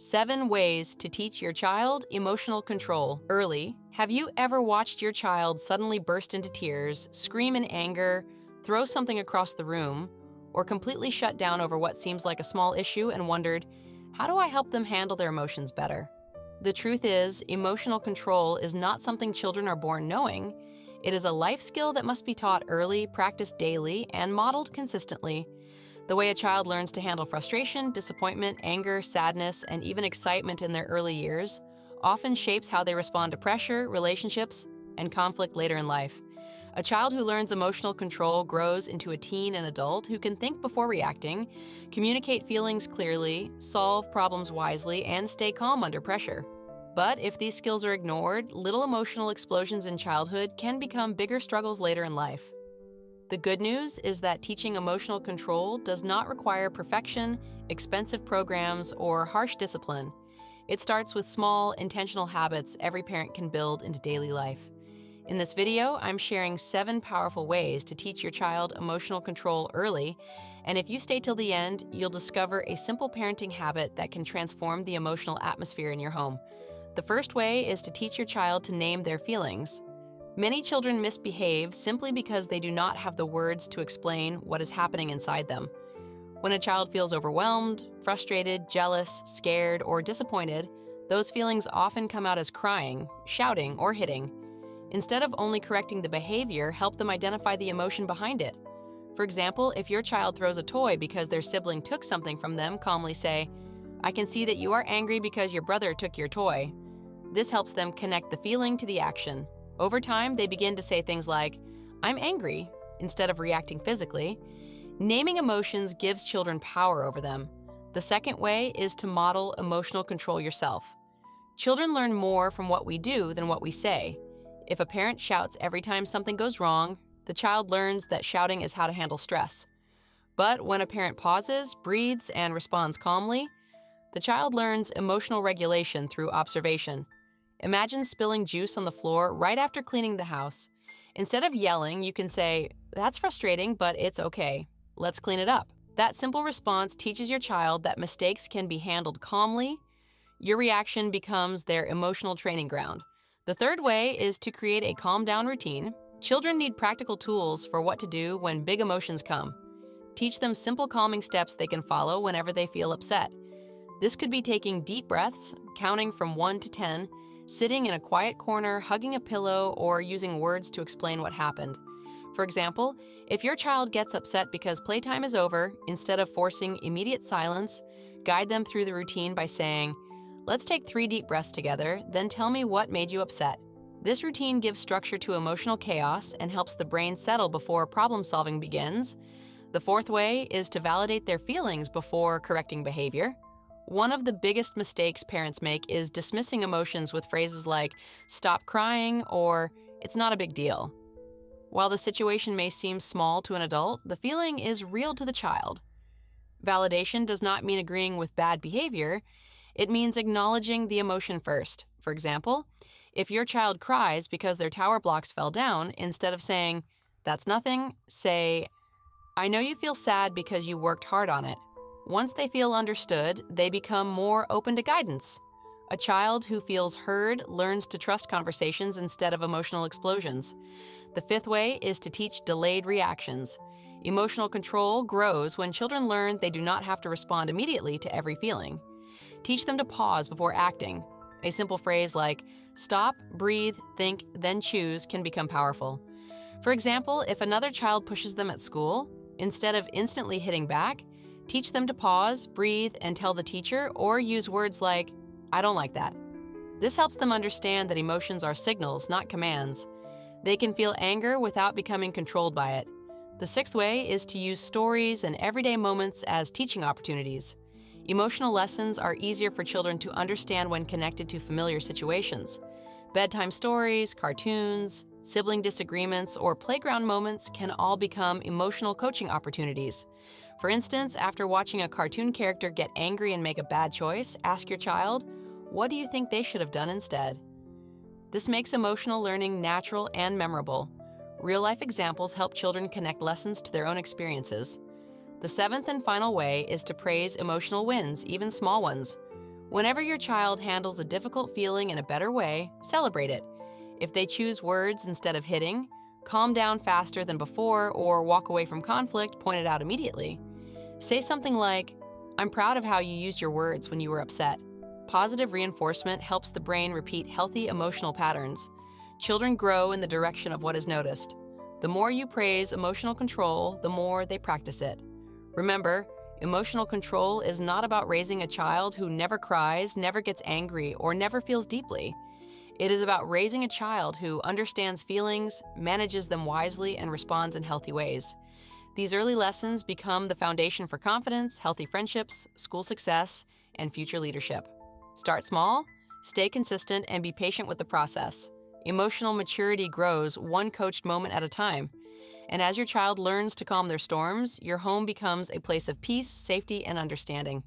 7 ways to teach your child emotional control early. Have you ever watched your child suddenly burst into tears, scream in anger, throw something across the room, or completely shut down over what seems like a small issue and wondered, how do I help them handle their emotions better? The truth is, emotional control is not something children are born knowing. It is a life skill that must be taught early, practiced daily, and modeled consistently. The way a child learns to handle frustration, disappointment, anger, sadness, and even excitement in their early years often shapes how they respond to pressure, relationships, and conflict later in life. A child who learns emotional control grows into a teen and adult who can think before reacting, communicate feelings clearly, solve problems wisely, and stay calm under pressure. But if these skills are ignored, little emotional explosions in childhood can become bigger struggles later in life. The good news is that teaching emotional control does not require perfection, expensive programs, or harsh discipline. It starts with small, intentional habits every parent can build into daily life. In this video, I'm sharing 7 powerful ways to teach your child emotional control early, and if you stay till the end, you'll discover a simple parenting habit that can transform the emotional atmosphere in your home. The first way is to teach your child to name their feelings. Many children misbehave simply because they do not have the words to explain what is happening inside them. When a child feels overwhelmed, frustrated, jealous, scared, or disappointed, those feelings often come out as crying, shouting, or hitting. Instead of only correcting the behavior, help them identify the emotion behind it. For example, if your child throws a toy because their sibling took something from them, calmly say, "I can see that you are angry because your brother took your toy." This helps them connect the feeling to the action. Over time, they begin to say things like, "I'm angry," instead of reacting physically. Naming emotions gives children power over them. The second way is to model emotional control yourself. Children learn more from what we do than what we say. If a parent shouts every time something goes wrong, the child learns that shouting is how to handle stress. But when a parent pauses, breathes, and responds calmly, the child learns emotional regulation through observation. Imagine spilling juice on the floor right after cleaning the house. Instead of yelling, you can say, "That's frustrating, but it's okay. Let's clean it up." That simple response teaches your child that mistakes can be handled calmly. Your reaction becomes their emotional training ground. The third way is to create a calm down routine. Children need practical tools for what to do when big emotions come. Teach them simple calming steps they can follow whenever they feel upset. This could be taking deep breaths, counting from 1 to 10, sitting in a quiet corner, hugging a pillow, or using words to explain what happened. For example, if your child gets upset because playtime is over, instead of forcing immediate silence, guide them through the routine by saying, "Let's take 3 deep breaths together, then tell me what made you upset." This routine gives structure to emotional chaos and helps the brain settle before problem-solving begins. The fourth way is to validate their feelings before correcting behavior. One of the biggest mistakes parents make is dismissing emotions with phrases like, "Stop crying," or "It's not a big deal." While the situation may seem small to an adult, the feeling is real to the child. Validation does not mean agreeing with bad behavior. It means acknowledging the emotion first. For example, if your child cries because their tower blocks fell down, instead of saying, "That's nothing," say, "I know you feel sad because you worked hard on it." Once they feel understood, they become more open to guidance. A child who feels heard learns to trust conversations instead of emotional explosions. The fifth way is to teach delayed reactions. Emotional control grows when children learn they do not have to respond immediately to every feeling. Teach them to pause before acting. A simple phrase like, "Stop, breathe, think, then choose" can become powerful. For example, if another child pushes them at school, instead of instantly hitting back, teach them to pause, breathe, and tell the teacher, or use words like, "I don't like that." This helps them understand that emotions are signals, not commands. They can feel anger without becoming controlled by it. The sixth way is to use stories and everyday moments as teaching opportunities. Emotional lessons are easier for children to understand when connected to familiar situations. Bedtime stories, cartoons, sibling disagreements, or playground moments can all become emotional coaching opportunities. For instance, after watching a cartoon character get angry and make a bad choice, ask your child, "What do you think they should have done instead?" This makes emotional learning natural and memorable. Real-life examples help children connect lessons to their own experiences. The seventh and final way is to praise emotional wins, even small ones. Whenever your child handles a difficult feeling in a better way, celebrate it. If they choose words instead of hitting, calm down faster than before, or walk away from conflict, point it out immediately. Say something like, "I'm proud of how you used your words when you were upset." Positive reinforcement helps the brain repeat healthy emotional patterns. Children grow in the direction of what is noticed. The more you praise emotional control, the more they practice it. Remember, emotional control is not about raising a child who never cries, never gets angry, or never feels deeply. It is about raising a child who understands feelings, manages them wisely, and responds in healthy ways. These early lessons become the foundation for confidence, healthy friendships, school success, and future leadership. Start small, stay consistent, and be patient with the process. Emotional maturity grows one coached moment at a time. And as your child learns to calm their storms, your home becomes a place of peace, safety, and understanding.